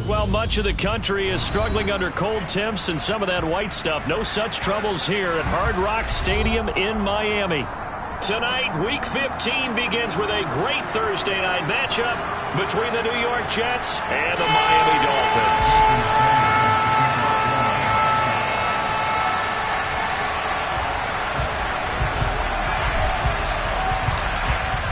Well, much of the country is struggling under cold temps and some of that white stuff. No such troubles here at Hard Rock Stadium in Miami. Tonight, Week 15 begins with a great Thursday night matchup between the New York Jets and the Miami Dolphins.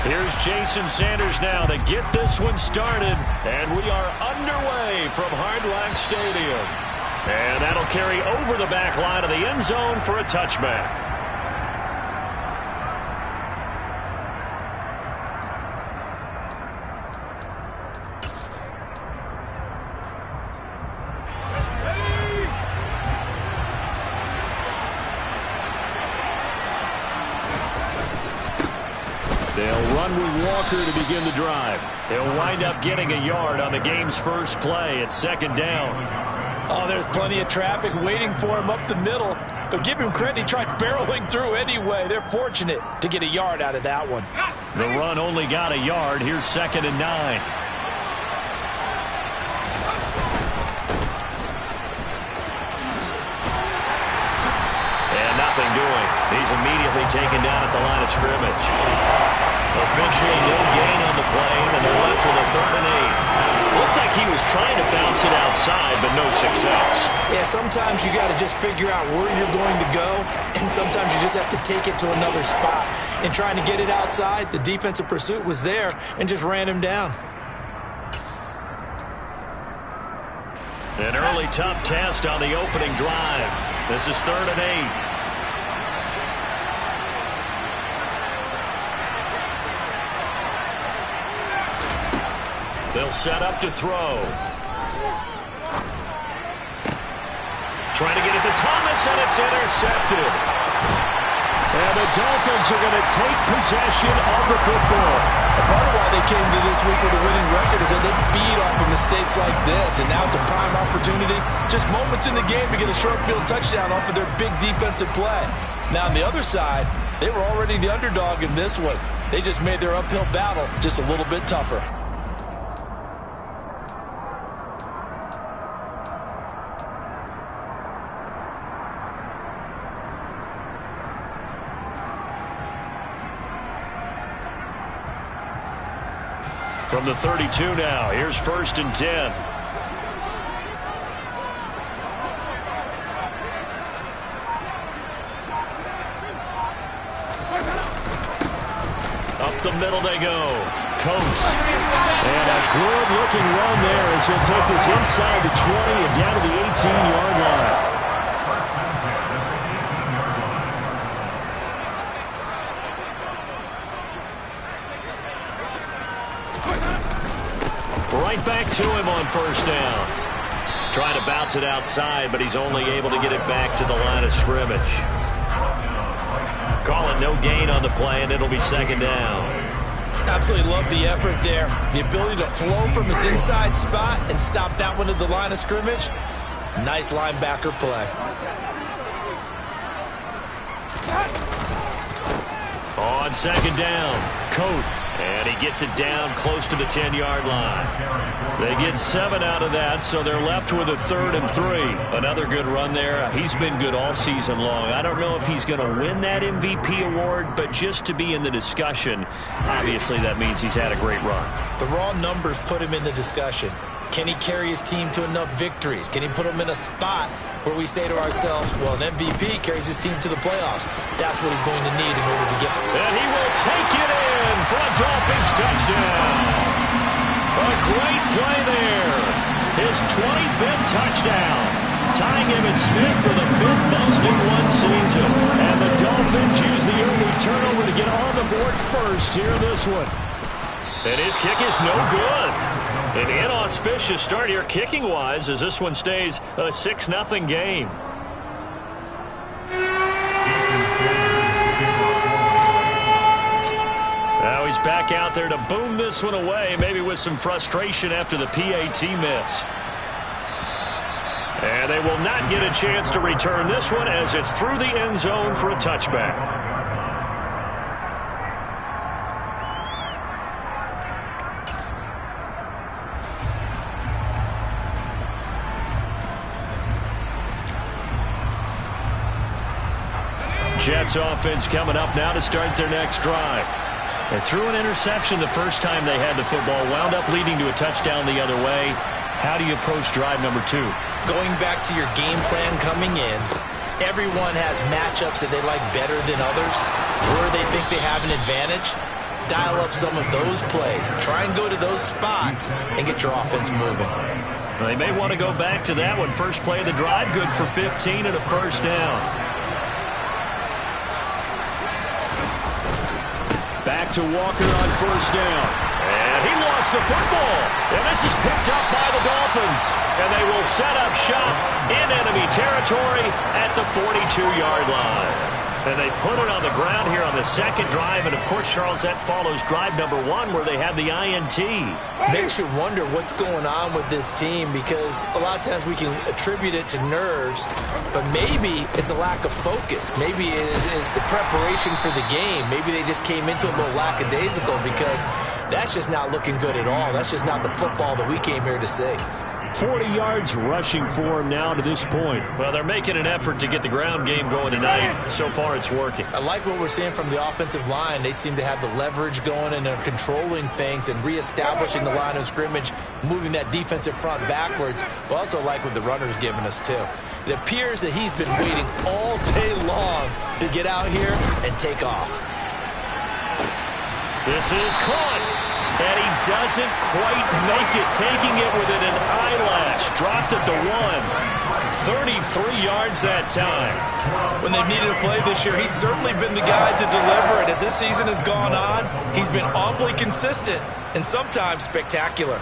Here's Jason Sanders now to get this one started, and we are underway from Hard Rock Stadium. And that'll carry over the back line of the end zone for a touchback. They'll run with Walker to begin the drive. They'll wind up getting a yard on the game's first play at second down. Oh, there's plenty of traffic waiting for him up the middle. But give him credit, he tried barreling through anyway. They're fortunate to get a yard out of that one. The run only got a yard. Here's 2nd and 9. And nothing doing. He's immediately taken down at the line of scrimmage. Officially no gain on the play, and they're left with a 3rd and 8. Looked like he was trying to bounce it outside, but no success. Yeah, sometimes you got to just figure out where you're going to go, and sometimes you just have to take it to another spot. And trying to get it outside, the defensive pursuit was there and just ran him down. An early tough test on the opening drive. This is 3rd and 8. They'll set up to throw. Trying to get it to Thomas, and it's intercepted. And the Dolphins are going to take possession of the football. A part of why they came to this week with a winning record is that they feed off of mistakes like this, and now it's a prime opportunity, just moments in the game, to get a short field touchdown off of their big defensive play. Now, on the other side, they were already the underdog in this one. They just made their uphill battle just a little bit tougher. From the 32 now, here's 1st and 10. Up the middle they go. Coates. And a good-looking run there as he'll take this inside the 20 and down to the 18-yard line. Right back to him on 1st down. Trying to bounce it outside, but he's only able to get it back to the line of scrimmage. Call it no gain on the play, and it'll be 2nd down. Absolutely love the effort there. The ability to flow from his inside spot and stop that one at the line of scrimmage. Nice linebacker play. On 2nd down, Coat. And he gets it down close to the 10-yard line. They get 7 out of that, so they're left with a 3rd and 3. Another good run there. He's been good all season long. I don't know if he's going to win that MVP award, but just to be in the discussion, obviously that means he's had a great run. The raw numbers put him in the discussion. Can he carry his team to enough victories? Can he put them in a spot where we say to ourselves, well, an MVP carries his team to the playoffs. That's what he's going to need in order to get there. And he will take it in for a Dolphins touchdown. A great play there. His 25th touchdown. Tying Emmitt Smith for the 5th most in one season. And the Dolphins use the early turnover to get on the board first here in this one. And his kick is no good. An inauspicious start here kicking-wise as this one stays a 6-0 game. Now he's back out there to boom this one away, maybe with some frustration after the PAT miss. And they will not get a chance to return this one as it's through the end zone for a touchback. Jets offense coming up now to start their next drive. They threw an interception the first time they had the football, wound up leading to a touchdown the other way. How do you approach drive number 2? Going back to your game plan coming in, everyone has matchups that they like better than others, where they think they have an advantage. Dial up some of those plays. Try and go to those spots and get your offense moving. They may want to go back to that one. First play of the drive, good for 15 and a first down. Back to Walker on first down. And he lost the football. And this is picked up by the Dolphins. And they will set up shop in enemy territory at the 42-yard line. And they put it on the ground here on the second drive. And, of course, Charles, that follows drive number 1 where they had the INT. Makes you wonder what's going on with this team, because a lot of times we can attribute it to nerves, but maybe it's a lack of focus. Maybe it's the preparation for the game. Maybe they just came into a little lackadaisical, because that's just not looking good at all. That's just not the football that we came here to see. 40 yards rushing for him now to this point. Well, they're making an effort to get the ground game going tonight. So far, it's working. I like what we're seeing from the offensive line. They seem to have the leverage going, and they're controlling things and reestablishing the line of scrimmage, moving that defensive front backwards, but also like what the runner's giving us, too. It appears that he's been waiting all day long to get out here and take off. This is caught. And he doesn't quite make it, taking it within an eyelash. Dropped at the 1. 33 yards that time. When they've needed a play this year, he's certainly been the guy to deliver it. As this season has gone on, he's been awfully consistent and sometimes spectacular.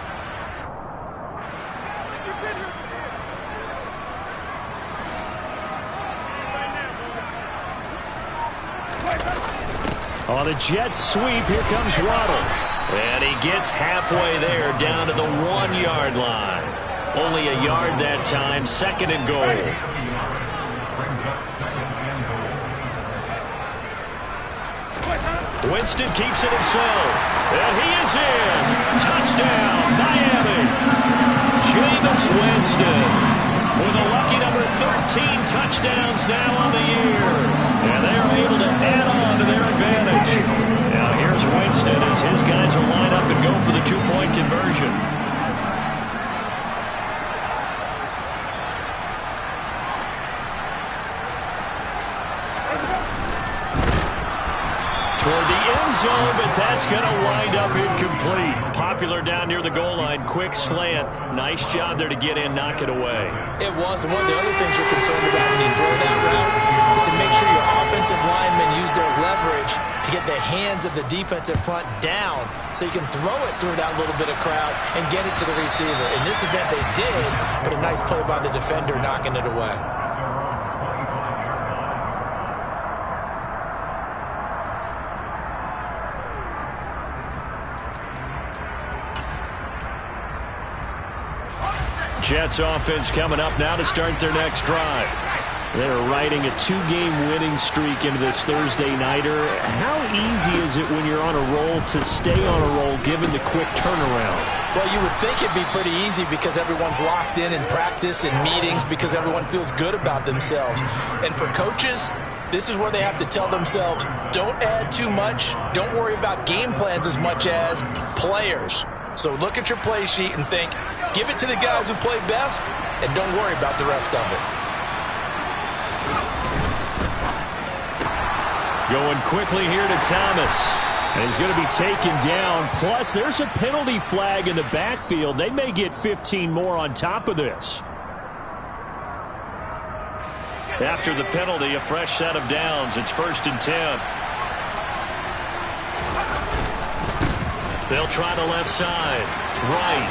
On the Jets sweep, here comes Waddle. And he gets halfway there, down to the 1-yard line. Only a yard that time, second and goal. Winston keeps it himself. And he is in. Touchdown, Miami. Jameis Winston with a lucky number 13 touchdowns now on the year. And they are able to add on to their advantage. Now here's Winston as his guys will line up and go for the 2-point conversion. Toward the end zone, but that's going to wind up incomplete. Popular down near the goal line. Quick slant. Nice job there to get in, knock it away. It was. And one of the other things you're concerned about when you throw that route is to make sure your offensive linemen use their leverage to get the hands of the defensive front down so you can throw it through that little bit of crowd and get it to the receiver. In this event, they did, but a nice play by the defender knocking it away. Jets offense coming up now to start their next drive. They're riding a 2-game winning streak into this Thursday nighter. How easy is it when you're on a roll to stay on a roll given the quick turnaround? Well, you would think it'd be pretty easy because everyone's locked in practice and meetings, because everyone feels good about themselves. And for coaches, this is where they have to tell themselves, don't add too much. Don't worry about game plans as much as players. So look at your play sheet and think, give it to the guys who play best, and don't worry about the rest of it. Going quickly here to Thomas. And he's going to be taken down. Plus, there's a penalty flag in the backfield. They may get 15 more on top of this. After the penalty, a fresh set of downs. It's 1st and 10. They'll try the left side. Right.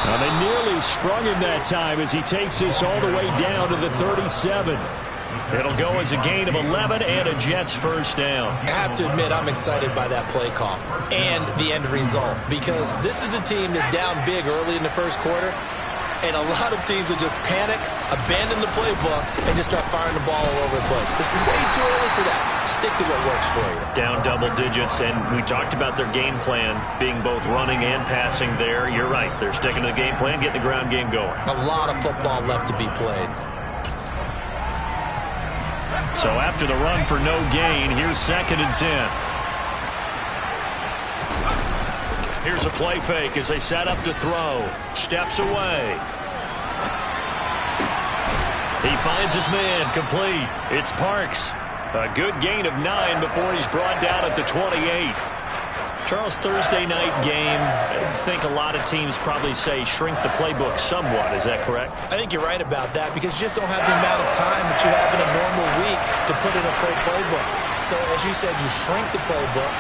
Now they nearly sprung him that time as he takes this all the way down to the 37. It'll go as a gain of 11 and a Jets first down. I have to admit, I'm excited by that play call and the end result, because this is a team that's down big early in the first quarter, and a lot of teams will just panic, abandon the playbook, and just start firing the ball all over the place. It's way too early for that. Stick to what works for you. Down double digits, and we talked about their game plan being both running and passing there. You're right. They're sticking to the game plan, getting the ground game going. A lot of football left to be played. So after the run for no gain, here's 2nd and 10. Here's a play fake as they set up to throw. Steps away. He finds his man, complete. It's Parks. A good gain of 9 before he's brought down at the 28. Charles, Thursday night game, I think a lot of teams probably say shrink the playbook somewhat. Is that correct? I think you're right about that because you just don't have the amount of time that you have in a normal week to put in a pro playbook. So as you said, you shrink the playbook,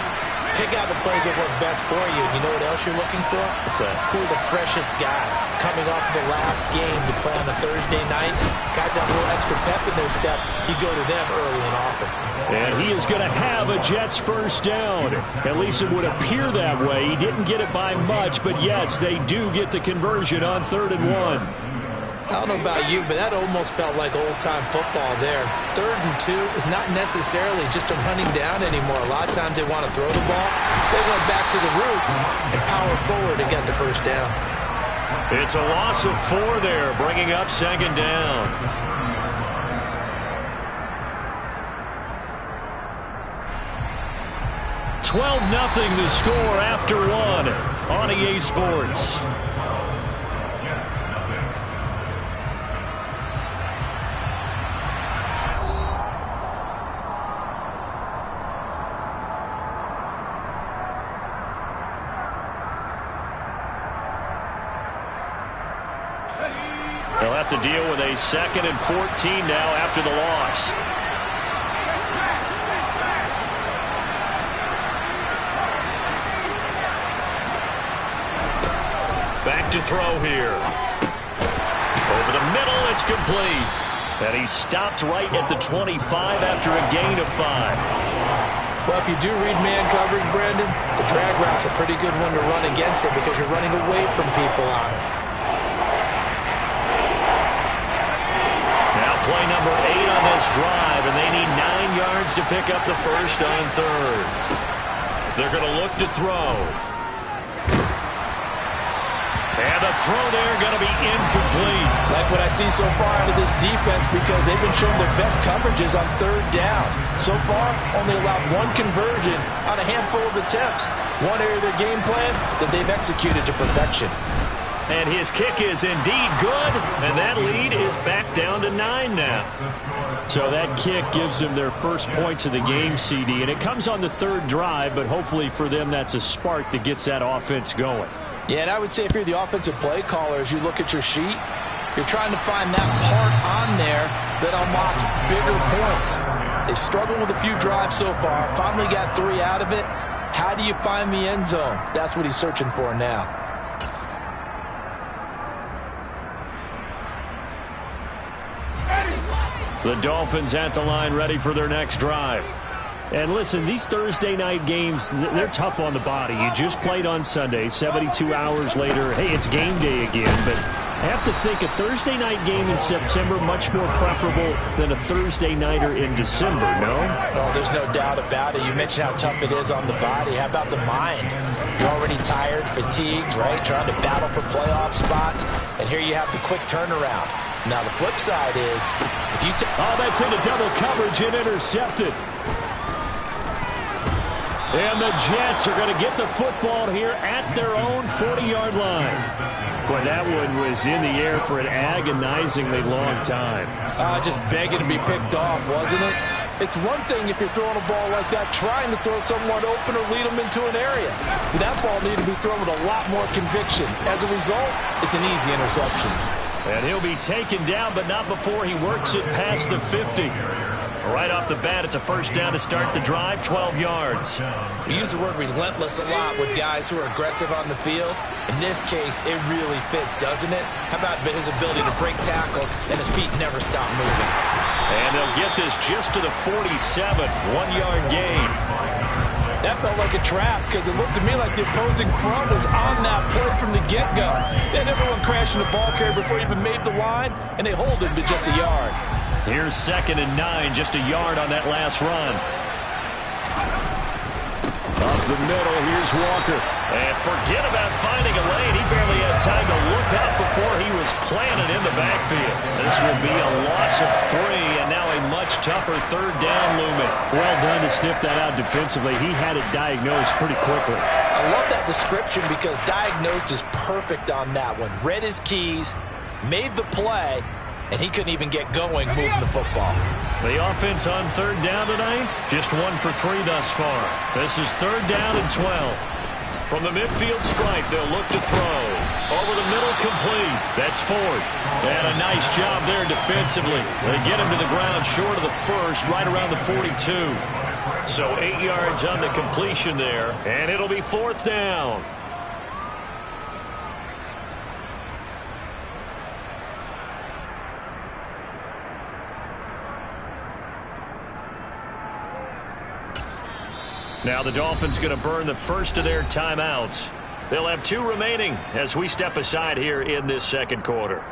pick out the plays that work best for you. You know what else you're looking for? What's that? Who are the freshest guys coming off the last game to play on a Thursday night? Guys have a little extra pep in their step. You go to them early and often. And he is going to have a Jets first down. At least it would appear that way. He didn't get it by much, but yes, they do get the conversion on 3rd and 1. I don't know about you, but that almost felt like old-time football there. 3rd and 2 is not necessarily just a running down anymore. A lot of times they want to throw the ball. They went back to the roots and powered forward and got the first down. It's a loss of 4 there, bringing up 2nd down. $12-0 the score after 1 on EA Sports. They'll have to deal with a 2nd and 14 now after the loss. Back to throw here. Over the middle, it's complete. And he's stopped right at the 25 after a gain of 5. Well, if you do read man coverage, Brandon, the drag route's a pretty good one to run against it because you're running away from people on it. Play number 8 on this drive, and they need 9 yards to pick up the first on 3rd. They're going to look to throw. And the throw there going to be incomplete. Like what I see so far out of this defense because they've been showing their best coverages on 3rd down. So far, only allowed 1 conversion on a handful of attempts. One area of their game plan that they've executed to perfection. And his kick is indeed good, and that lead is back down to 9 now. So that kick gives them their first points of the game, CD, and it comes on the 3rd drive, but hopefully for them that's a spark that gets that offense going. Yeah, and I would say if you're the offensive play caller, as you look at your sheet, you're trying to find that part on there that unlocks bigger points. They've struggled with a few drives so far, finally got 3 out of it. How do you find the end zone? That's what he's searching for now. The Dolphins at the line ready for their next drive. And listen, these Thursday night games, they're tough on the body. You just played on Sunday, 72 hours later. Hey, it's game day again, but I have to think a Thursday night game in September much more preferable than a Thursday nighter in December, no? Oh, there's no doubt about it. You mentioned how tough it is on the body. How about the mind? You're already tired, fatigued, right? Trying to battle for playoff spots. And here you have the quick turnaround. Now, the flip side is, if you that's into double coverage and intercepted. And the Jets are going to get the football here at their own 40-yard line. Boy, that one was in the air for an agonizingly long time. Just begging to be picked off, wasn't it? It's one thing if you're throwing a ball like that, trying to throw someone open or lead them into an area. That ball needed to be thrown with a lot more conviction. As a result, it's an easy interception. And he'll be taken down, but not before he works it past the 50. Right off the bat, it's a first down to start the drive, 12 yards. We use the word relentless a lot with guys who are aggressive on the field. In this case, it really fits, doesn't it? How about his ability to break tackles and his feet never stop moving? And they'll get this just to the 47, 1-yard gain. That felt like a trap because it looked to me like the opposing front was on that play from the get-go. They had everyone crashing the ball carrier before he even made the line, and they hold him to just a yard. Here's 2nd and 9, just a yard on that last run. Up the middle, here's Walker. And forget about finding a lane. He barely had time to look up before he was planted in the backfield. This will be a loss of 3, and now a much tougher third down looming. Well done to sniff that out defensively. He had it diagnosed pretty quickly. I love that description because diagnosed is perfect on that one. Read his keys, made the play, and he couldn't even get going moving the football. The offense on third down tonight, just 1 for 3 thus far. This is third down and 12. From the midfield stripe, they'll look to throw. Over the middle, complete. That's Ford. And a nice job there defensively. They get him to the ground short of the first, right around the 42. So 8 yards on the completion there, and it'll be fourth down. Now the Dolphins going to burn the first of their timeouts. They'll have 2 remaining as we step aside here in this second quarter.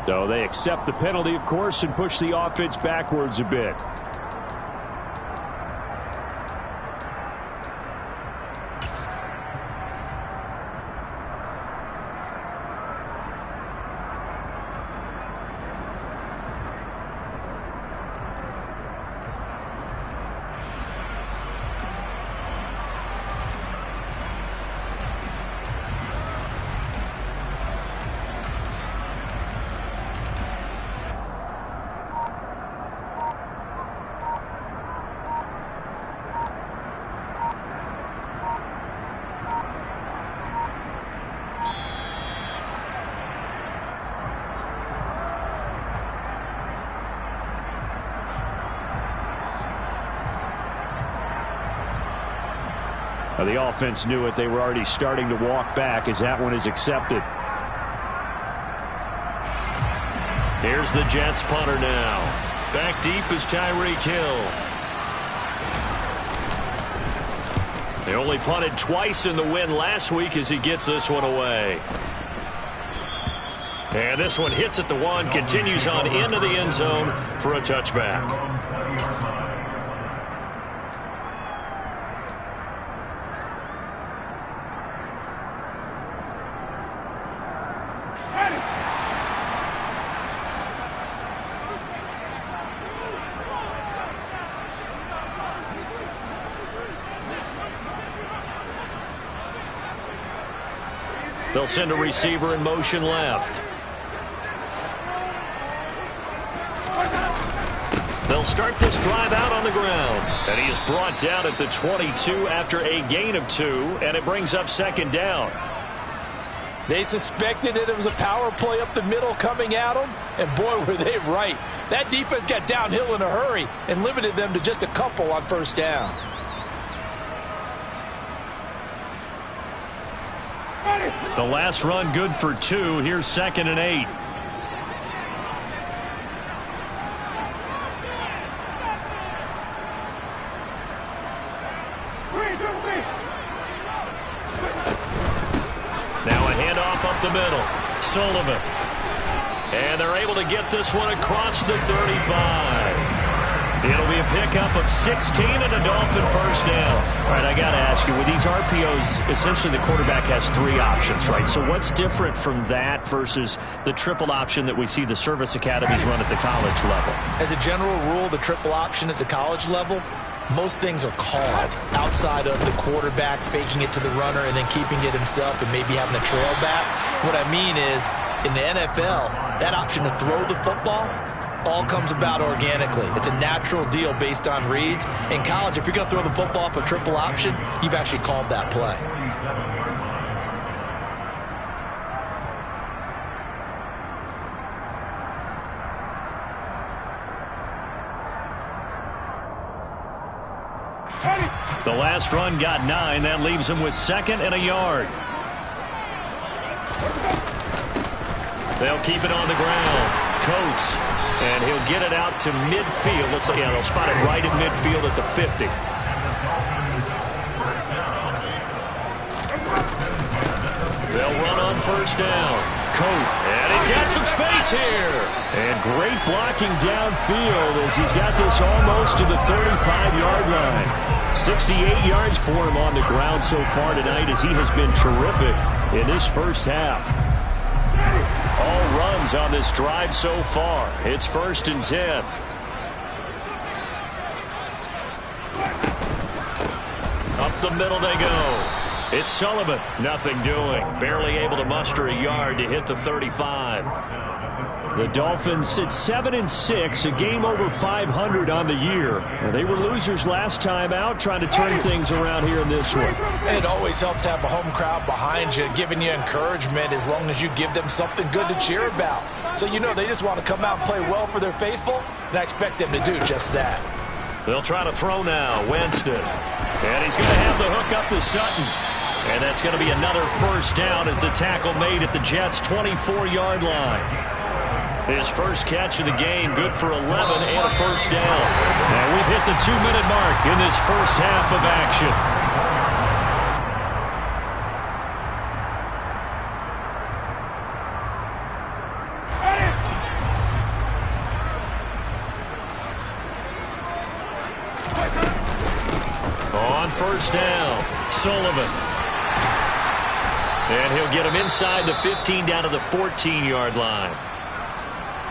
So they accept the penalty, of course, and push the offense backwards a bit. The offense knew it. They were already starting to walk back as that one is accepted. Here's the Jets punter now. Back deep is Tyreek Hill. They only punted twice in the win last week as he gets this one away. And this one hits at the 1, continues on into the end zone for a touchback. They'll send a receiver in motion left. They'll start this drive out on the ground. And he is brought down at the 22 after a gain of 2, and it brings up second down. They suspected that it was a power play up the middle coming at them, and boy, were they right. That defense got downhill in a hurry and limited them to just a couple on first down. The last run good for 2. Here's 2nd and 8. Now a handoff up the middle. Sullivan. And they're able to get this one across the 35. It'll be a pickup of 16 and a Dolphin first down. All right, I got to ask you, with these RPOs, essentially the quarterback has 3 options, right? So what's different from that versus the triple option that we see the service academies run at the college level? As a general rule, the triple option at the college level, most things are called outside of the quarterback faking it to the runner and then keeping it himself and maybe having a trail back. What I mean is, in the NFL, that option to throw the football all comes about organically. It's a natural deal based on reads. In college, if you're going to throw the football off a triple option, you've actually called that play. The last run got 9. That leaves him with 2nd and a yard. They'll keep it on the ground. Coates. And he'll get it out to midfield. Let's say, they'll spot it right at midfield at the 50. They'll run on first down. Coates. And he's got some space here. And great blocking downfield as he's got this almost to the 35-yard line. 68 yards for him on the ground so far tonight as he has been terrific in this first half. All runs on this drive so far. It's 1st and 10. Up the middle they go. It's Sullivan. Nothing doing. Barely able to muster a yard to hit the 35. The Dolphins sit 7-6, a game over 500 on the year. And they were losers last time out, trying to turn things around here in this one. And it always helps to have a home crowd behind you, giving you encouragement as long as you give them something good to cheer about. So you know they just want to come out and play well for their faithful, and I expect them to do just that. They'll try to throw now. Winston. And he's going to have the hook up to Sutton. And that's going to be another first down as the tackle made at the Jets' 24-yard line. His first catch of the game, good for 11 and a first down. Now we've hit the 2-minute mark in this first half of action. On first down, Sullivan. And he'll get him inside the 15 down to the 14-yard line.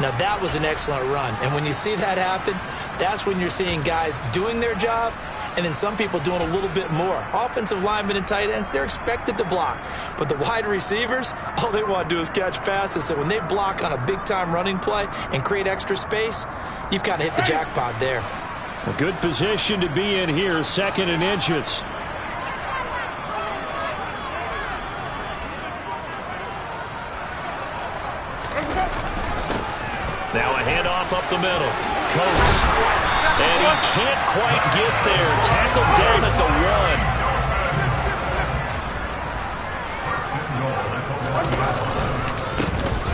Now that was an excellent run, and when you see that happen, that's when you're seeing guys doing their job and then some people doing a little bit more. Offensive linemen and tight ends, they're expected to block, but the wide receivers, all they want to do is catch passes. So when they block on a big-time running play and create extra space, you've kind of hit the jackpot there. A good position to be in here, 2nd and inches. Now a handoff up the middle. Coates. And he can't quite get there. Tackled down at the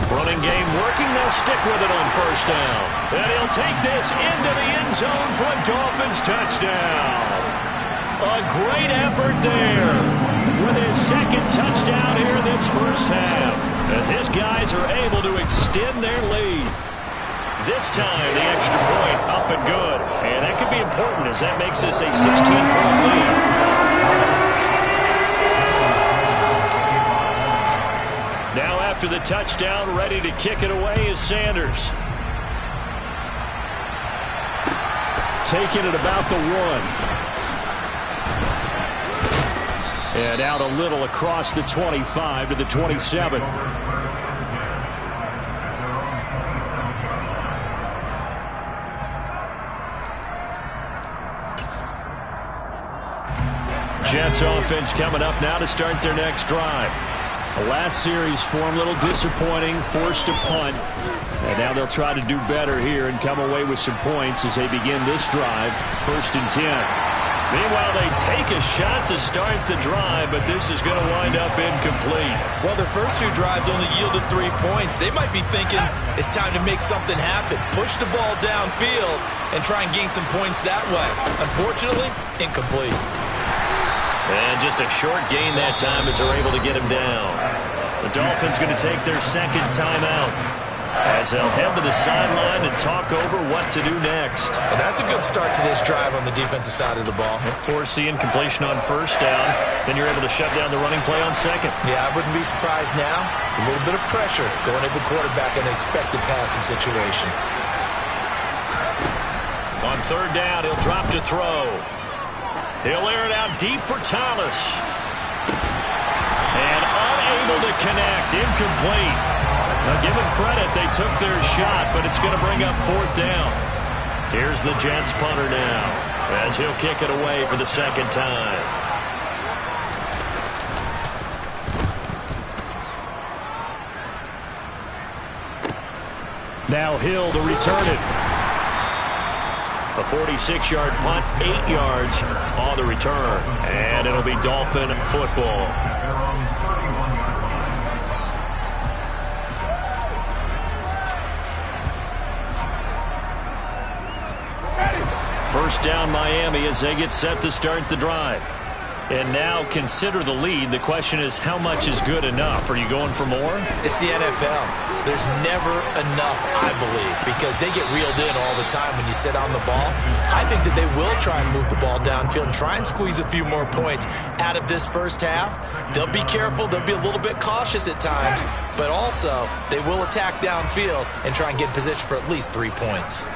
1. Running game working. They'll stick with it on first down. And he'll take this into the end zone for a Dolphins touchdown. A great effort there with his 2nd touchdown here in this first half, as his guys are able to extend their lead. This time, the extra point up and good. And that could be important as that makes this a 16-point lead. Now after the touchdown, ready to kick it away is Sanders. Taking it about the 1. And out a little across the 25 to the 27. Jets offense coming up now to start their next drive. The last series for them, a little disappointing, forced a punt. And now they'll try to do better here and come away with some points as they begin this drive, 1st and 10. Meanwhile, they take a shot to start the drive, but this is going to wind up incomplete. Well, their first 2 drives only yielded 3 points. They might be thinking it's time to make something happen. Push the ball downfield and try and gain some points that way. Unfortunately, incomplete. And just a short gain that time as they're able to get him down. The Dolphins going to take their second timeout as they'll head to the sideline and talk over what to do next. Well, that's a good start to this drive on the defensive side of the ball. Force the incompletion on 1st down. Then you're able to shut down the running play on 2nd. Yeah, I wouldn't be surprised now. A little bit of pressure going at the quarterback in an expected passing situation. On 3rd down, he'll drop to throw. He'll air it out deep for Thomas. And unable to connect. Incomplete. Now give them credit. They took their shot, but it's going to bring up 4th down. Here's the Jets punter now as he'll kick it away for the 2nd time. Now Hill to return it. A 46-yard punt, 8 yards on the return. And it'll be Dolphin football. First down Miami as they get set to start the drive. And now consider the lead. The question is, how much is good enough? Are you going for more? It's the NFL. There's never enough, I believe, because they get reeled in all the time when you sit on the ball. I think that they will try and move the ball downfield and try and squeeze a few more points out of this first half. They'll be careful. They'll be a little bit cautious at times, but also they will attack downfield and try and get in position for at least 3 points.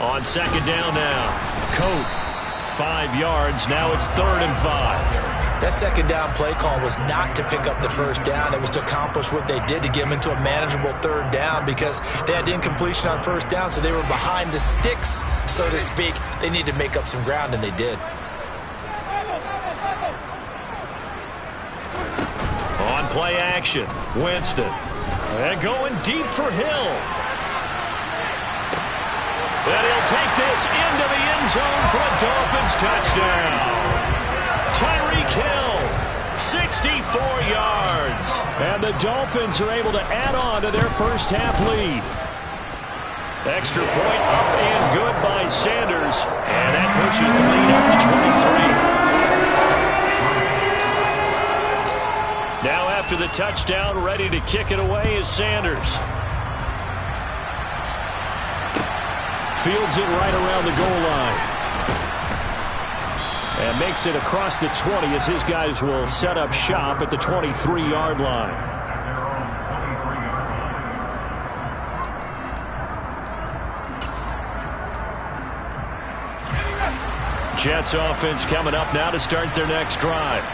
On 2nd down now. Coat, 5 yards. Now it's 3rd and 5. That 2nd down play call was not to pick up the 1st down. It was to accomplish what they did to get them into a manageable 3rd down because they had incompletion on 1st down, so they were behind the sticks, so to speak. They needed to make up some ground, and they did. On play action, Winston. And going deep for Hill. And he'll take this into the end zone for a Dolphins touchdown. Tyreek Hill, 64 yards. And the Dolphins are able to add on to their first half lead. Extra point up and good by Sanders. And that pushes the lead up to 23. Now after the touchdown, ready to kick it away is Sanders. Fields it right around the goal line. And makes it across the 20 as his guys will set up shop at the 23-yard line. Jets offense coming up now to start their next drive.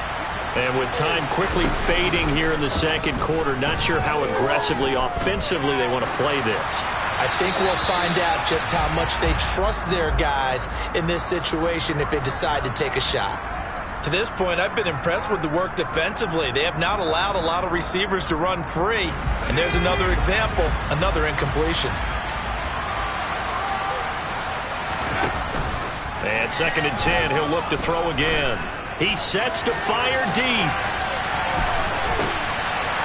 And with time quickly fading here in the 2nd quarter, not sure how aggressively, offensively they want to play this. I think we'll find out just how much they trust their guys in this situation if they decide to take a shot. To this point, I've been impressed with the work defensively. They have not allowed a lot of receivers to run free. And there's another example, another incompletion. And 2nd and 10, he'll look to throw again. He sets to fire deep.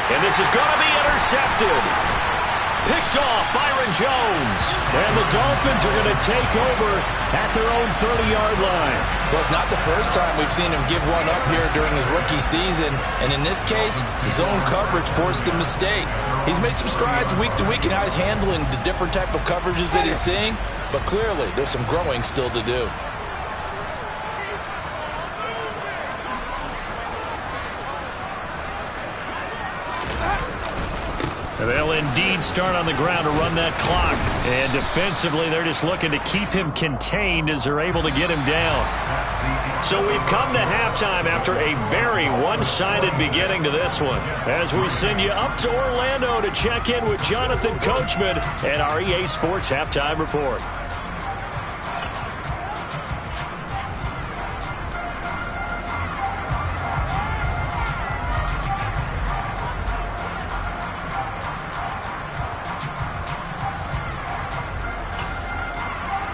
And this is going to be intercepted. Picked off Byron Jones. And the Dolphins are going to take over at their own 30-yard line. Well, it's not the first time we've seen him give one up here during his rookie season. And in this case, zone coverage forced the mistake. He's made some strides week to week in how he's handling the different type of coverages that he's seeing. But clearly, there's some growing still to do. They'll indeed start on the ground to run that clock. And defensively, they're just looking to keep him contained as they're able to get him down. So we've come to halftime after a very one-sided beginning to this one. As we send you up to Orlando to check in with Jonathan Coachman and our EA Sports Halftime Report.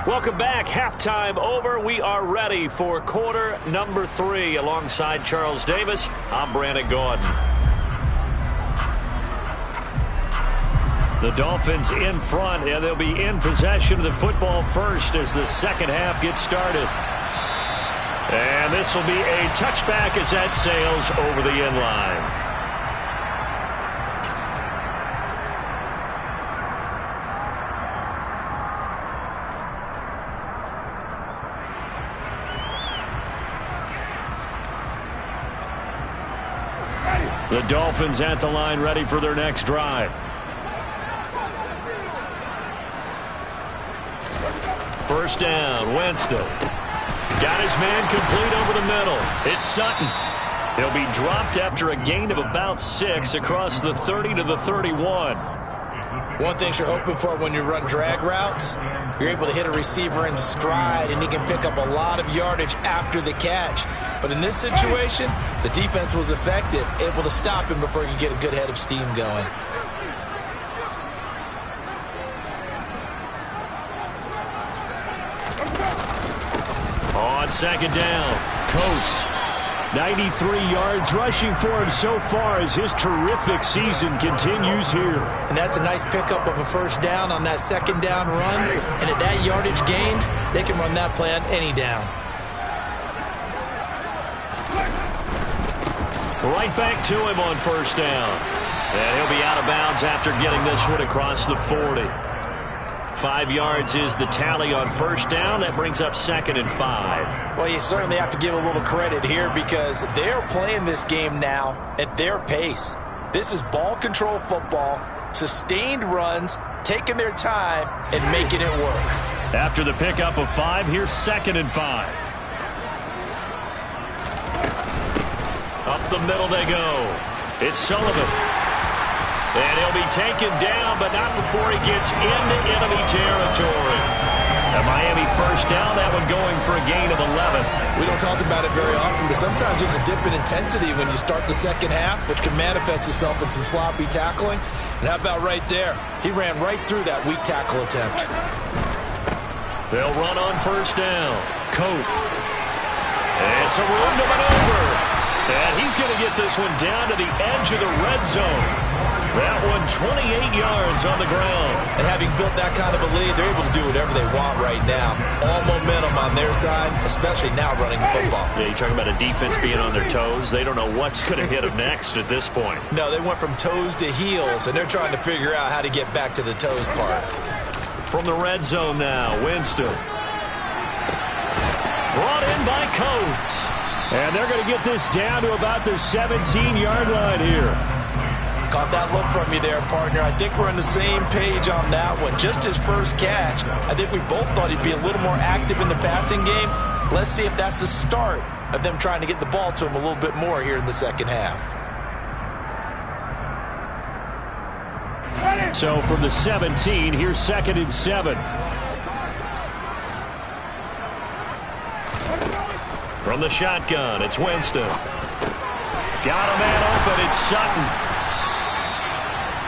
Welcome back. Halftime over. We are ready for quarter number 3. Alongside Charles Davis, I'm Brandon Gaudin. The Dolphins in front, and they'll be in possession of the football first as the second half gets started. And this will be a touchback as that sails over the end line. The Dolphins at the line ready for their next drive. First down, Winston. Got his man complete over the middle. It's Sutton. He'll be dropped after a gain of about 6 across the 30 to the 31. One thing you're hoping for when you run drag routes, you're able to hit a receiver in stride, and he can pick up a lot of yardage after the catch. But in this situation, the defense was effective, able to stop him before he could get a good head of steam going. On second down, Coates. 93 yards rushing for him so far as his terrific season continues here. And that's a nice pickup of a first down on that second down run. And at that yardage gained, they can run that play on any down. Right back to him on first down. And he'll be out of bounds after getting this one across the 40. 5 yards is the tally on first down. That brings up 2nd and 5. Well, you certainly have to give a little credit here because they're playing this game now at their pace. This is ball control football, sustained runs, taking their time, and making it work. After the pickup of 5, here's 2nd and 5. Up the middle they go. It's Sullivan. And he'll be taken down, but not before he gets into enemy territory. A Miami first down, that one going for a gain of 11. We don't talk about it very often, but sometimes there's a dip in intensity when you start the second half, which can manifest itself in some sloppy tackling. And how about right there? He ran right through that weak tackle attempt. They'll run on first down. Coat. It's a room to maneuver. And he's going to get this one down to the edge of the red zone. That one 28 yards on the ground. And having built that kind of a lead, they're able to do whatever they want right now. All momentum on their side, especially now running the football. Yeah, you're talking about a defense being on their toes. They don't know what's going to hit them next at this point. No, they went from toes to heels, and they're trying to figure out how to get back to the toes part. From the red zone now, Winston. Brought in by Coates. And they're going to get this down to about the 17-yard line here. Caught that look from you there, partner. I think we're on the same page on that one. Just his first catch. I think we both thought he'd be a little more active in the passing game. Let's see if that's the start of them trying to get the ball to him a little bit more here in the second half. So from the 17, here's 2nd and 7. From the shotgun, it's Winston. Got a man open, it's Sutton.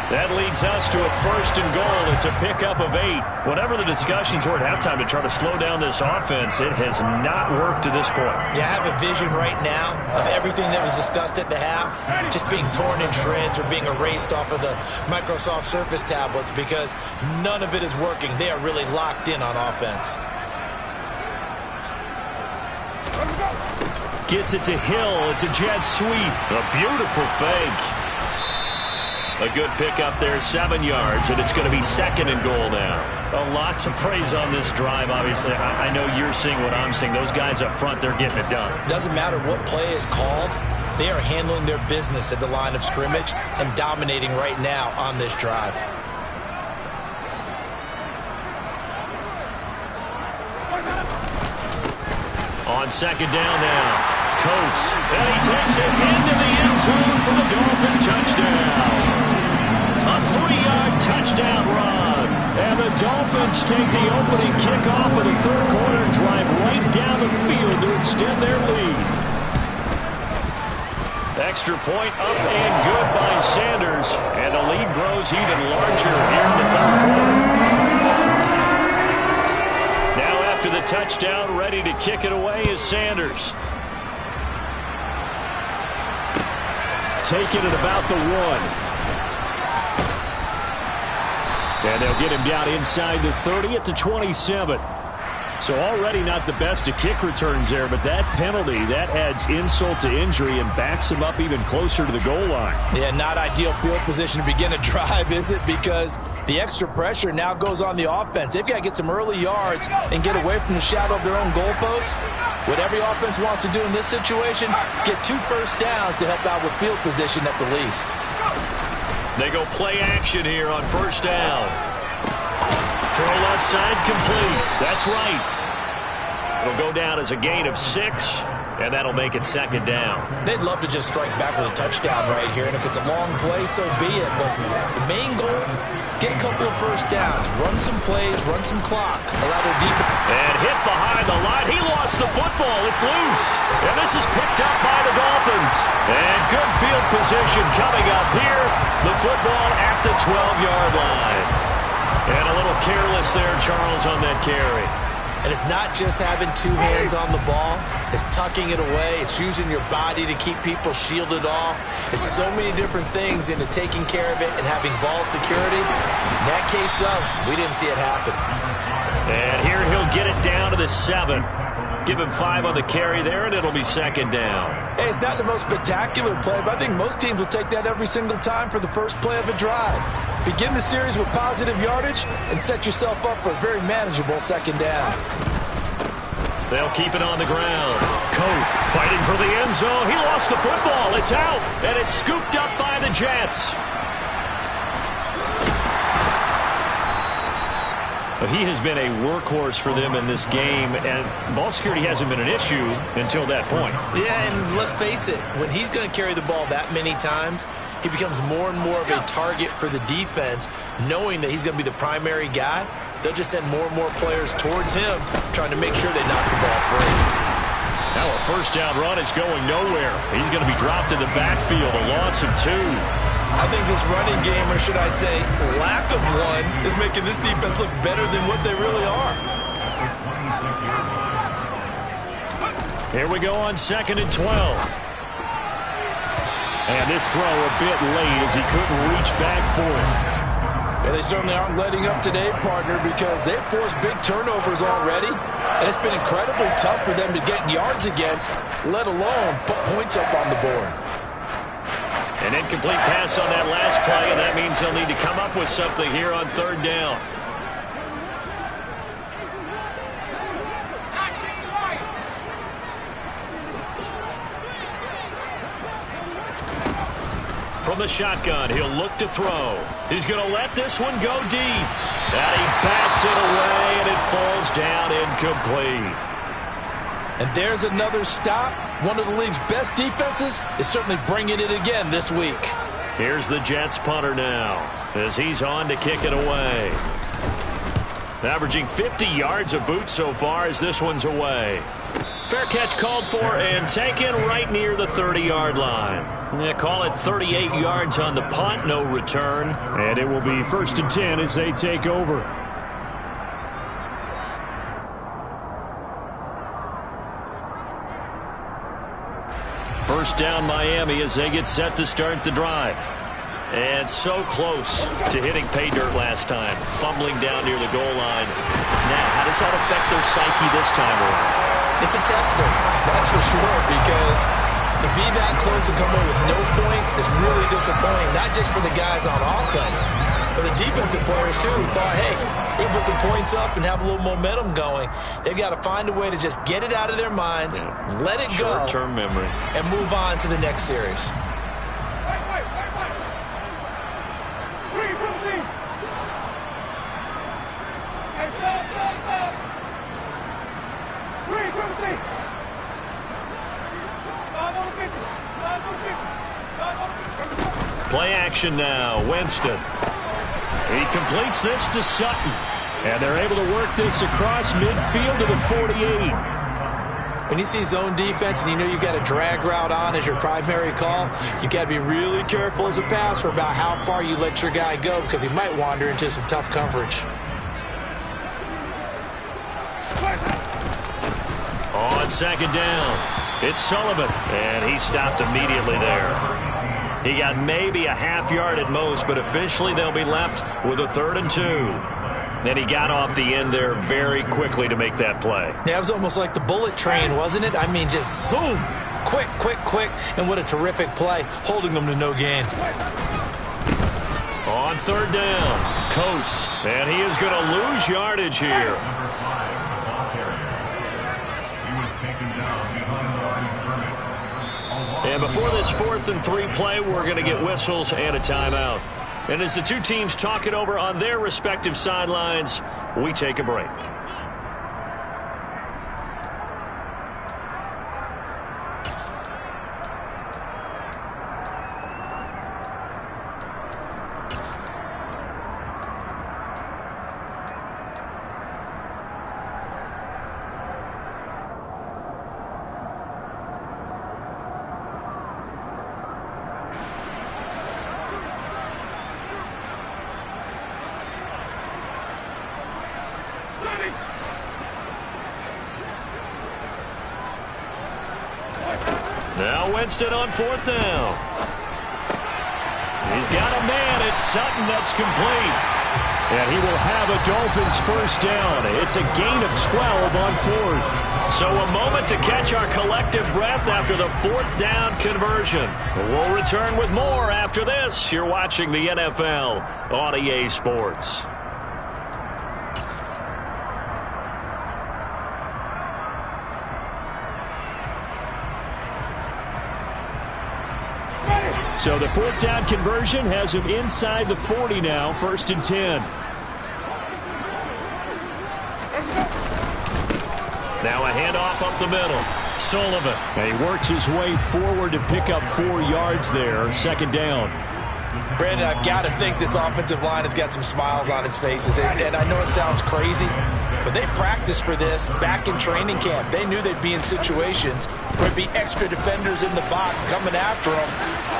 That leads us to a 1st and goal. It's a pickup of 8. Whatever the discussions were at halftime to try to slow down this offense, it has not worked to this point. Yeah, I have a vision right now of everything that was discussed at the half just being torn in shreds or being erased off of the Microsoft Surface tablets because none of it is working. They are really locked in on offense. Gets it to Hill. It's a jet sweep. A beautiful fake. A good pickup there, 7 yards, and it's going to be 2nd and goal now. A lot to praise on this drive, obviously. I know you're seeing what I'm seeing. Those guys up front, they're getting it done. Doesn't matter what play is called. They are handling their business at the line of scrimmage and dominating right now on this drive. On second down now, Coates, and he takes it into the end zone for the Dolphin touchdown. A 3-yard touchdown run. And the Dolphins take the opening kickoff of the third quarter and drive right down the field to extend their lead. Extra point up and good by Sanders. And the lead grows even larger here in the third quarter. Now after the touchdown, ready to kick it away is Sanders. Taking it about the 1. And they'll get him down inside the 30 at the 27. So already not the best of kick returns there, but that penalty, that adds insult to injury and backs him up even closer to the goal line. Yeah, not ideal field position to begin a drive, is it? Because the extra pressure now goes on the offense. They've got to get some early yards and get away from the shadow of their own goalposts. What every offense wants to do in this situation, get 2 first downs to help out with field position at the least. They go play action here on first down. Throw left side complete. That's right. It'll go down as a gain of 6, and that'll make it second down. They'd love to just strike back with a touchdown right here, and if it's a long play, so be it. But the main goal, get a couple of first downs, run some plays, run some clock, allow their defense. And hit behind the line. He lost the football. It's loose. And this is picked up by the Dolphins. And good field position coming up here. The football at the 12-yard line. And a little careless there, Charles, on that carry. And it's not just having 2 hands on the ball. It's tucking it away. It's using your body to keep people shielded off. It's so many different things into taking care of it and having ball security. In that case, though, we didn't see it happen. And here he'll get it down to the 7. Give him 5 on the carry there, and it'll be second down. Hey, it's not the most spectacular play, but I think most teams will take that every single time for the first play of a drive. Begin the series with positive yardage and set yourself up for a very manageable second down. They'll keep it on the ground. Coat fighting for the end zone. He lost the football. It's out, and it's scooped up by the Jets. But he has been a workhorse for them in this game, and ball security hasn't been an issue until that point. Yeah, and let's face it, when he's going to carry the ball that many times, he becomes more and more of a target for the defense, knowing that he's going to be the primary guy. They'll just send more and more players towards him, trying to make sure they knock the ball free. Now a first down run is going nowhere. He's going to be dropped in the backfield, a loss of 2. I think this running game, or should I say lack of one, is making this defense look better than what they really are. Here we go on 2nd and 12. And this throw a bit late as he couldn't reach back for it. Yeah, they certainly aren't letting up today, partner, because they've forced big turnovers already. And it's been incredibly tough for them to get yards against, let alone put points up on the board. An incomplete pass on that last play, and that means they'll need to come up with something here on 3rd down. From the shotgun, he'll look to throw. He's going to let this one go deep. And he bats it away, and it falls down incomplete. And there's another stop. One of the league's best defenses is certainly bringing it again this week. Here's the Jets punter now as he's on to kick it away. Averaging 50 yards a boot so far as this one's away. Fair catch called for and taken right near the 30-yard line. They call it 38 yards on the punt, no return. And it will be 1st and 10 as they take over. First down Miami as they get set to start the drive. And so close to hitting pay dirt last time. Fumbling down near the goal line. Now, how does that affect their psyche this time around? It's a tester, that's for sure, because to be that close and come away with no points is really disappointing, not just for the guys on offense, For the defensive players, too, who thought, hey, we can put some points up and have a little momentum going, they've got to find a way to just get it out of their minds, let it go, short-term memory, and move on to the next series. Play action now. Winston. He completes this to Sutton. And they're able to work this across midfield to the 48. When you see zone defense and you know you've got a drag route on as your primary call, you've got to be really careful as a passer about how far you let your guy go because he might wander into some tough coverage. On second down, it's Sullivan. And he stopped immediately there. He got maybe a half yard at most, but officially they'll be left with a 3rd and 2. And he got off the end there very quickly to make that play. Yeah, it was almost like the bullet train, wasn't it? I mean, just zoom, quick, quick, quick, and what a terrific play, holding them to no gain. On 3rd down, Coates, and he is going to lose yardage here. And before this 4th and 3 play, we're going to get whistles and a timeout. And as the two teams talk it over on their respective sidelines, we take a break. Now Winston on 4th down. He's got a man. It's Sutton that's complete. And he will have a Dolphins first down. It's a gain of 12 on 4th. So a moment to catch our collective breath after the 4th down conversion. We'll return with more after this. You're watching the NFL on EA Sports. So the 4th down conversion has him inside the 40 now, 1st and 10. Now a handoff up the middle. Sullivan. And he works his way forward to pick up 4 yards there, 2nd down. Brandon, I've got to think this offensive line has got some smiles on its faces. And I know it sounds crazy, but they practiced for this back in training camp. They knew they'd be in situations where there'd be extra defenders in the box coming after them,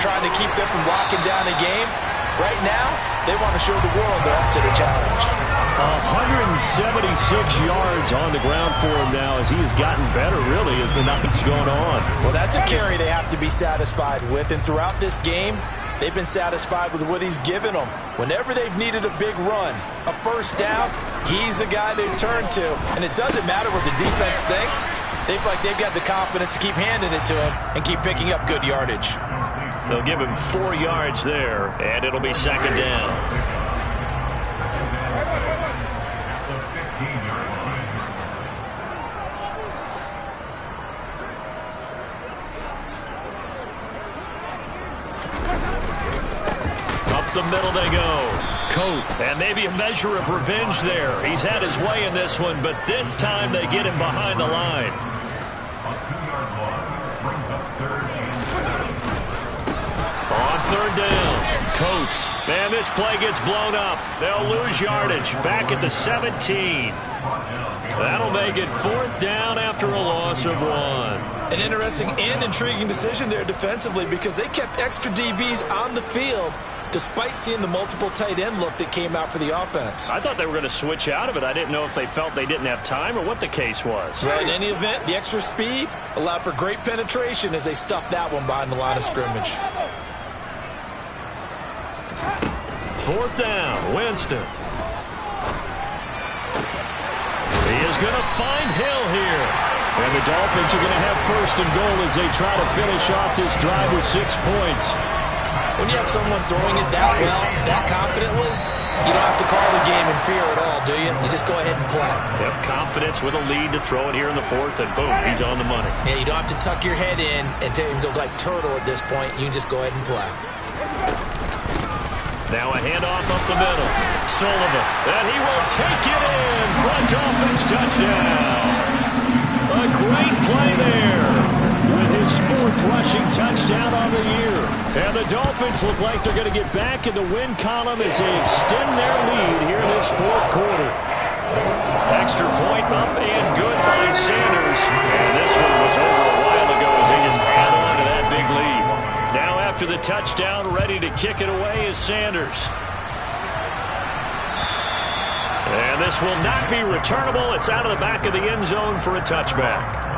trying to keep them from locking down a game. Right now, they want to show the world they're up to the challenge. 176 yards on the ground for him now as he has gotten better, really, as the night's going on. Well, that's a carry they have to be satisfied with. And throughout this game, they've been satisfied with what he's given them. Whenever they've needed a big run, a first down, he's the guy they've turned to. And it doesn't matter what the defense thinks. They feel like they've got the confidence to keep handing it to him and keep picking up good yardage. They'll give him 4 yards there, and it'll be 2nd down. The middle they go. Coat. And maybe a measure of revenge there. He's had his way in this one, but this time they get him behind the line. On 3rd down, Coates. And this play gets blown up. They'll lose yardage. Back at the 17. That'll make it 4th down after a loss of 1. An interesting and intriguing decision there defensively because they kept extra DBs on the field despite seeing the multiple tight end look that came out for the offense. I thought they were going to switch out of it. I didn't know if they felt they didn't have time or what the case was. Well, in any event, the extra speed allowed for great penetration as they stuffed that one behind the line of scrimmage. 4th down, Winston. He is going to find Hill here. And the Dolphins are going to have 1st and goal as they try to finish off this drive with 6 points. When you have someone throwing it that well, that confidently, You don't have to call the game in fear at all, do you? You just go ahead and play. Yep, confidence with a lead to throw it here in the fourth, and boom, he's on the money. Yeah, you don't have to tuck your head in and go like turtle at this point. You can just go ahead and play. Now a handoff up the middle. Sullivan, and he will take it in for a Dolphins touchdown. A great play there with his fourth rushing touchdown on the year. And the Dolphins look like they're going to get back in the win column as they extend their lead here in this fourth quarter. Extra point up and good by Sanders. And this one was over a while ago as they just add on to that big lead. Now after the touchdown, ready to kick it away is Sanders. And this will not be returnable. It's out of the back of the end zone for a touchback.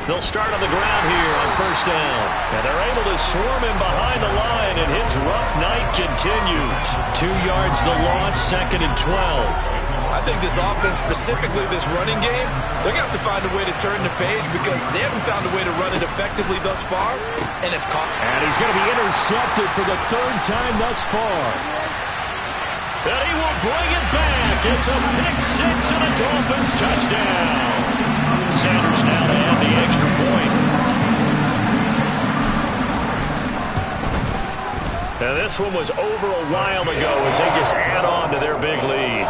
They'll start on the ground here on first down. And they're able to swarm him behind the line, and his rough night continues. 2 yards the loss, 2nd and 12. I think this offense, specifically this running game, they're going to have to find a way to turn the page because they haven't found a way to run it effectively thus far, and it's caught. And he's going to be intercepted for the 3rd time thus far. And he will bring it back. It's a pick six and a Dolphins touchdown. Sanders now to add the extra point. Now this one was over a while ago as they just add on to their big lead.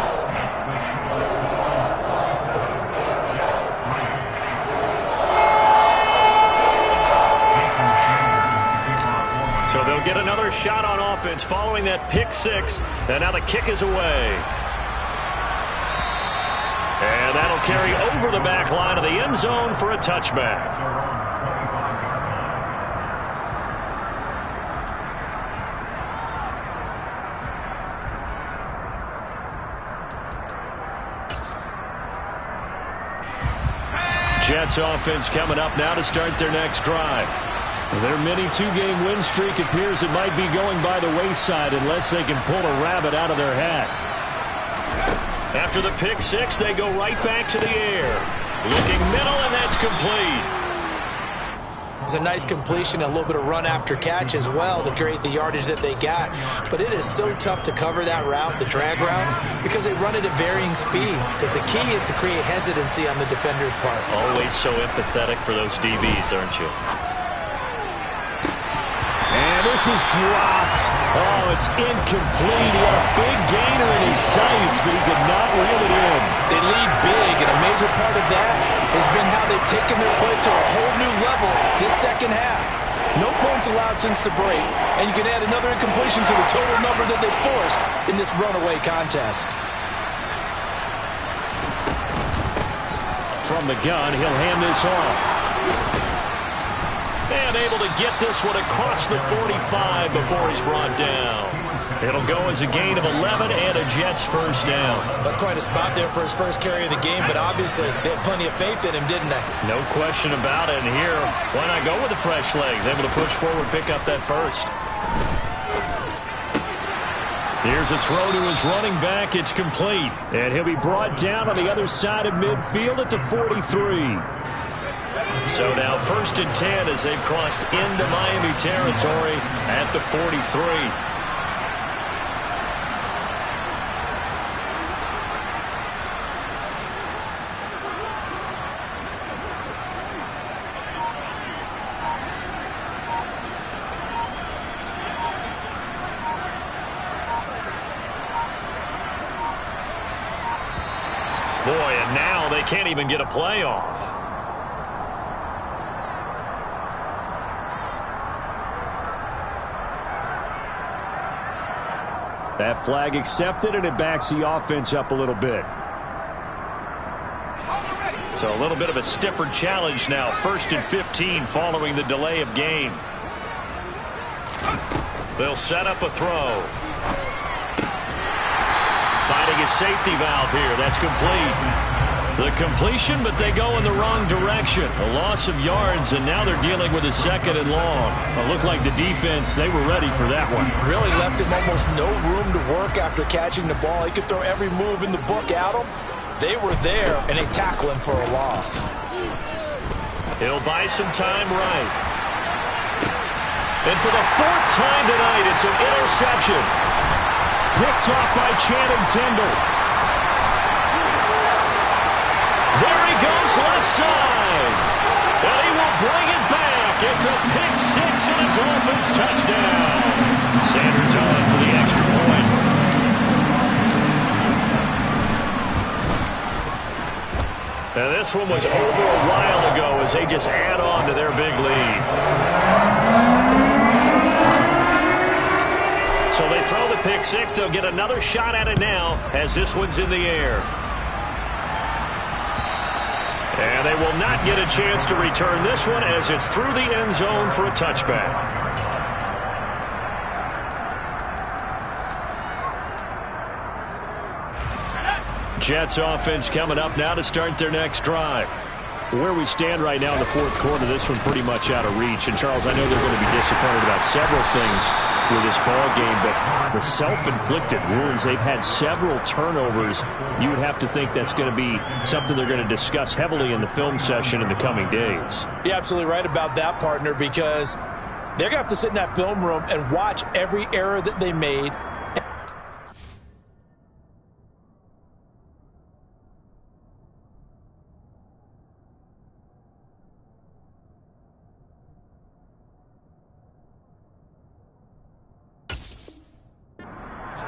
So they'll get another shot on offense following that pick six. And now the kick is away. And that'll carry over the back line of the end zone for a touchback. Jets offense coming up now to start their next drive. Their mini two-game win streak appears it might be going by the wayside unless they can pull a rabbit out of their hat. After the pick six, they go right back to the air. Looking middle, and that's complete. It's a nice completion and a little bit of run after catch as well to create the yardage that they got. But it is so tough to cover that route, the drag route, because they run it at varying speeds. Because the key is to create hesitancy on the defender's part. Always so empathetic for those DBs, aren't you? And this is dropped. Oh, it's incomplete. He had a big gainer in his sights, but he could not reel it in. They lead big, and a major part of that has been how they've taken their play to a whole new level this second half. No points allowed since the break, and you can add another incompletion to the total number that they forced in this runaway contest. From the gun, he'll hand this off. And able to get this one across the 45 before he's brought down. It'll go as a gain of 11 and a Jets first down. That's quite a spot there for his first carry of the game, but obviously they had plenty of faith in him, didn't they? No question about it. And here, why not go with the fresh legs? Able to push forward, pick up that first. Here's a throw to his running back. It's complete. And he'll be brought down on the other side of midfield at the 43. So now 1st and 10 as they've crossed into Miami territory at the 43. Boy, and now they can't even get a play off. That flag accepted, and it backs the offense up a little bit. So a little bit of a stiffer challenge now. 1st and 15 following the delay of game. They'll set up a throw. Finding a safety valve here. That's complete. The completion, but they go in the wrong direction. A loss of yards, and now they're dealing with a 2nd and long. It looked like the defense, they were ready for that one. Really left him almost no room to work after catching the ball. He could throw every move in the book at him. They were there, and they tackle him for a loss. He'll buy some time right. And for the 4th time tonight, it's an interception. Picked off by Channing Tindall. There he goes left side. And he will bring it back. It's a pick 6 and a Dolphins touchdown. Sanders on for the extra point. Now this one was over a while ago as they just add on to their big lead. So they throw the pick 6. They'll get another shot at it now as this one's in the air. And they will not get a chance to return this one as it's through the end zone for a touchback. Jets offense coming up now to start their next drive. Where we stand right now in the 4th quarter, this one pretty much out of reach. And, Charles, I know they're going to be disappointed about several things with this ball game, but the self-inflicted wounds, they've had several turnovers. You would have to think that's going to be something they're going to discuss heavily in the film session in the coming days. You're absolutely right about that, partner, because they're going to have to sit in that film room and watch every error that they made.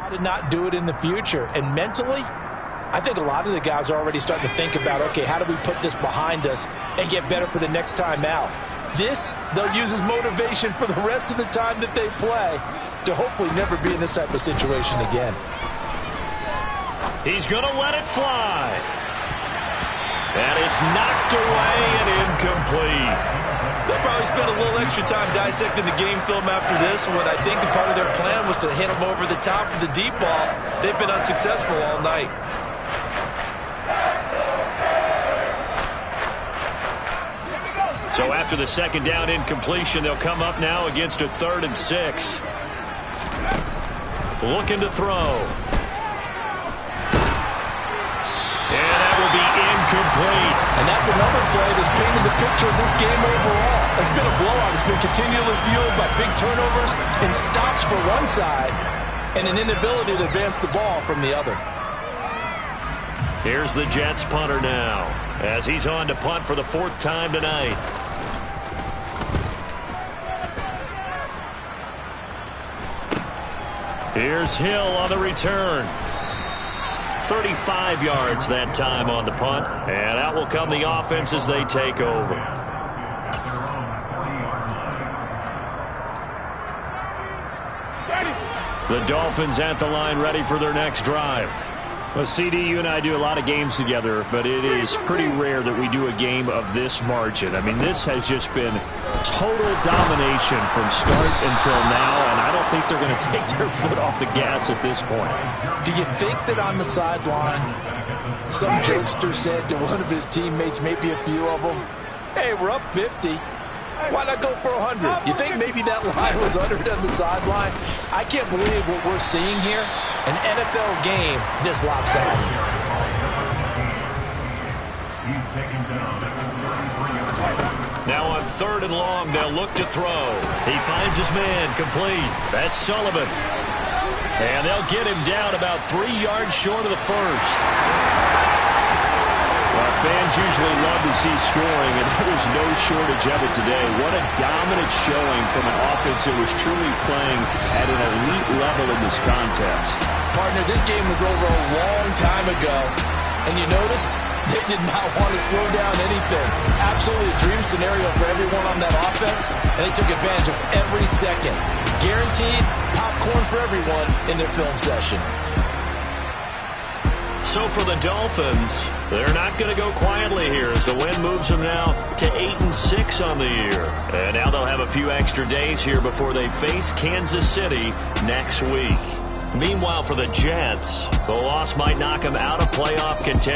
To not do it in the future. And mentally, I think a lot of the guys are already starting to think about, okay, how do we put this behind us and get better for the next time out? This, they'll use as motivation for the rest of the time that they play to hopefully never be in this type of situation again. He's going to let it fly. And it's knocked away and incomplete. They'll probably spend a little extra time dissecting the game film after this one. I think the part of their plan was to hit them over the top of the deep ball. They've been unsuccessful all night. So after the 2nd down incompletion, they'll come up now against a 3rd and 6. Looking to throw. And that will be incomplete. And that's another play that's painted the picture of this game overall. It's been a blowout. It's been continually fueled by big turnovers and stops for one side and an inability to advance the ball from the other. Here's the Jets punter now as he's on to punt for the 4th time tonight. Here's Hill on the return. 35 yards that time on the punt. And out will come the offense as they take over. The Dolphins at the line ready for their next drive. Well, CD, you and I do a lot of games together, but it is pretty rare that we do a game of this margin. I mean, this has just been total domination from start until now, and I don't think they're going to take their foot off the gas at this point. Do you think that on the sideline, some jokester said to one of his teammates, maybe a few of them, hey, we're up 50. Why not go for 100? You think maybe that line was uttered on the sideline? I can't believe what we're seeing here. An NFL game this lopsided. Now on 3rd and long, they'll look to throw. He finds his man complete. That's Sullivan. And they'll get him down about 3 yards short of the 1st. Well, fans usually love to see scoring, and there was no shortage of it today. What a dominant showing from an offense that was truly playing at an elite level in this contest. Partner, this game was over a long time ago, and you noticed they did not want to slow down anything. Absolutely a dream scenario for everyone on that offense, and they took advantage of every second. Guaranteed popcorn for everyone in their film session. So for the Dolphins, they're not going to go quietly here as the win moves them now to 8-6 on the year. And now they'll have a few extra days here before they face Kansas City next week. Meanwhile, for the Jets, the loss might knock them out of playoff contention.